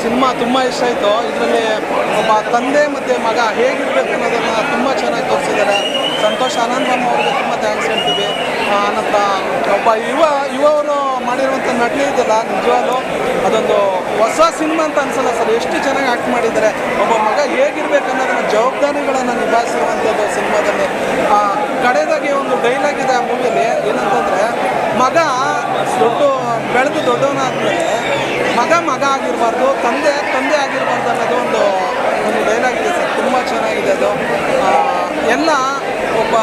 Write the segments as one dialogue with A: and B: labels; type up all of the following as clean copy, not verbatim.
A: Cinema ತುಂಬ ಇಷ್ಟ ಆಯಿತು. ಇದರಲ್ಲಿ ಒಬ್ಬ ತಂದೆ ಮತ್ತು ಮಗ ಹೇಗಿರಬೇಕು ಅನ್ನೋದನ್ನು ತುಂಬ ಚೆನ್ನಾಗಿ ತೋರಿಸಿದ್ದಾರೆ. ಸಂತೋಷ್ ಆನಂದರಾಮ್ ಅವರಿಗೆ ತುಂಬ ಥ್ಯಾಂಕ್ಸ್ ಹೇಳ್ತೀವಿ. ಆನಂತರ ಒಬ್ಬ ಯುವವರು ಮಾಡಿರುವಂಥ ನಟನೆ ಇದೆಯಲ್ಲ, ನಿಜವಾಗ್ಲೂ ಅದೊಂದು ಹೊಸ ಸಿನಿಮಾ ಅಂತ ಅನ್ಸಲ್ಲ ಸರ್. ಎಷ್ಟು ಚೆನ್ನಾಗಿ ಆ್ಯಕ್ಟ್ ಮಾಡಿದ್ದಾರೆ. ಒಬ್ಬ ಮಗ ಹೇಗಿರ್ಬೇಕು ಅನ್ನೋದನ್ನ ಜವಾಬ್ದಾರಿಗಳನ್ನು ನಿಭಾಯಿಸುವಂಥದ್ದು ಸಿನಿಮಾದಲ್ಲಿ. ಕಡೆದಾಗಿ ಒಂದು ಡೈಲಾಗ್ ಇದೆ ಆ ಮೂವಿಯಲ್ಲಿ, ಏನಂತಂದರೆ ಮಗ ಬೆಳೆದು ದೊಡ್ಡವನಾದ್ಮೇಲೆ ಮಗ ಆಗಿರಬಾರ್ದು, ತಂದೆ ಆಗಿರಬಾರ್ದು ಅನ್ನೋದು ಒಂದು ಡೈಲಾಗ್ ಇದೆ ಸರ್. ತುಂಬ ಚೆನ್ನಾಗಿದೆ ಅದು. ಎಲ್ಲ ಒಬ್ಬ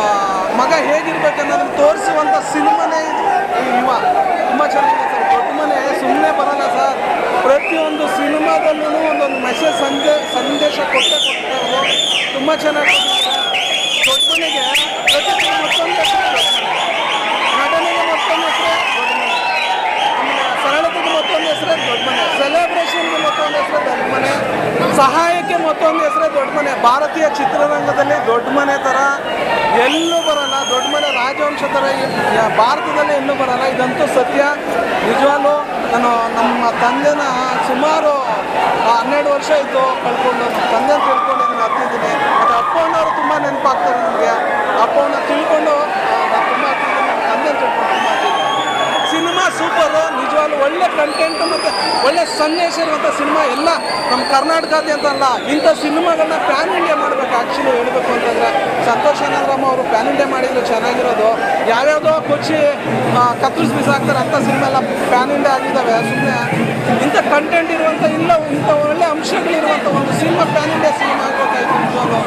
A: ಮಗ ಹೇಗಿರ್ಬೇಕು ಅನ್ನೋದನ್ನು ತೋರಿಸುವಂಥ ಸಿನಿಮಾನೇ ಯುವ. ತುಂಬ ಚೆನ್ನಾಗಿದೆ ಸರ್. ದೊಡ್ಡ ಮನೆ ಸುಮ್ಮನೆ ಬರಲ್ಲ ಸರ್. ಪ್ರತಿಯೊಂದು ಸಿನಿಮಾದಲ್ಲೂ ಒಂದೊಂದು ಮೆಸೇಜ್ ಸಂದೇಶ ಕೊಟ್ಟೆ ಕೊಡ್ತಾರೆ. ತುಂಬ ಚೆನ್ನಾಗಿ ದೊಡ್ಡ ಮನೆಗೆ ಪ್ರತಿ ಮತ್ತೊಂದು ಹೆಸರು, ನಟನೆಗೆ ಮತ್ತೊಂದು ಹೆಸರು ದೊಡ್ಡ ಮನೆ, ಆಮೇಲೆ ಸರಳತೆಗೆ ಮತ್ತೊಂದು ಹೆಸರೇ ದೊಡ್ಡ ಮನೆ, ಸೆಲೆಬ್ರೇಷನ್ಗೆ ಮತ್ತೊಂದು ಹೆಸರೇ ದೊಡ್ಡ ಮನೆ, ಸಹಾಯಕ್ಕೆ ಮತ್ತೊಂದು ಹೆಸರೇ ದೊಡ್ಡ ಮನೆ. ಭಾರತೀಯ ಚಿತ್ರರಂಗದಲ್ಲಿ ದೊಡ್ಡ ಮನೆ ಥರ ಎಲ್ಲೂ ಬರಲ್ಲ. ದೊಡ್ಡ ಮನೆ ರಾಜವಂಶ ಥರ ಭಾರತದಲ್ಲಿ ಎಲ್ಲೂ ಬರಲ್ಲ. ಇದಂತೂ ಸತ್ಯ. ನಿಜವಾಗ್ಲೂ ನಾನು ನಮ್ಮ ತಂದೆನ ಸುಮಾರು 12 ವರ್ಷ ಇದ್ದು ಕಳ್ಕೊಂಡು ತಂದೆ ತಿಳ್ಕೊಂಡಿದ್ದೀನಿ, ಹತ್ತಿದ್ದೀನಿ. ಮತ್ತು ಅಪ್ಪಣ್ಣವರು ತುಂಬ ನೆನಪಾಗ್ತಾರೆ ನನಗೆ. ಅಪ್ಪಣ್ಣ ತಿಳ್ಕೊಂಡು ನಾನು ತುಂಬ ಹತ್ತಿದ್ದೀನಿ, ನಮ್ಮ ತಂದೆ ತಿಳ್ಕೊಂಡು ತುಂಬ ಹತ್ತಿದ್ದೀನಿ. Cinema super. ನಿಜವಾಗ್ಲೂ ಒಳ್ಳೆ ಕಂಟೆಂಟು ಮತ್ತು ಒಳ್ಳೆ ಸನ್ನಿವೇಶ ಇರುವಂಥ ಸಿನಿಮಾ. ಎಲ್ಲ ನಮ್ಮ ಕರ್ನಾಟಕದ ಅಲ್ಲ, ಇಂಥ ಸಿನಿಮಾಗಳನ್ನ ಪ್ಯಾನ್ ಇಂಡಿಯಾ ಮಾಡಬೇಕು. ಆ್ಯಕ್ಚುಲಿ ಹೇಳಬೇಕು ಅಂತಂದರೆ ಸಂತೋಷ್ ಆನಂದರಾಮ್ ಅವರು ಪ್ಯಾನ್ ಇಂಡಿಯಾ ಮಾಡಿದ್ರು ಚೆನ್ನಾಗಿರೋದು. ಯಾವ್ಯಾವುದೋ ಕೊಚ್ಚಿ ಕತ್ತರಿಸಿ ಬಿಸಾಕ್ತಾರೆ ಅಂಥ ಸಿನಿಮಾ ಎಲ್ಲ ಪ್ಯಾನ್ ಇಂಡಿಯಾ ಆಗಿದ್ದಾವೆ. ಸುಮ್ಮನೆ ಇಂಥ ಕಂಟೆಂಟ್ ಇರುವಂಥ ಇಂಥ ಒಳ್ಳೆ ಅಂಶಗಳಿರುವಂಥ ಒಂದು ಸಿನಿಮಾ ಪ್ಯಾನ್ ಇಂಡಿಯಾ ಸಿನಿಮಾ ಆಗಬೇಕಾಯ್ತು. ನಿಜವಾಗ್ಲೂ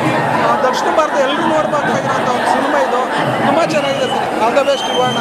A: ದಕ್ಷಿಣ ಭಾರತ ಎಲ್ಲರೂ ನೋಡಬೇಕಾಗಿರೋಂಥ ಒಂದು ಸಿನಿಮಾ ಇದು. ತುಂಬ ಚೆನ್ನಾಗಿದೆ ಸರ್. All the best ಯುವಣ್ಣ.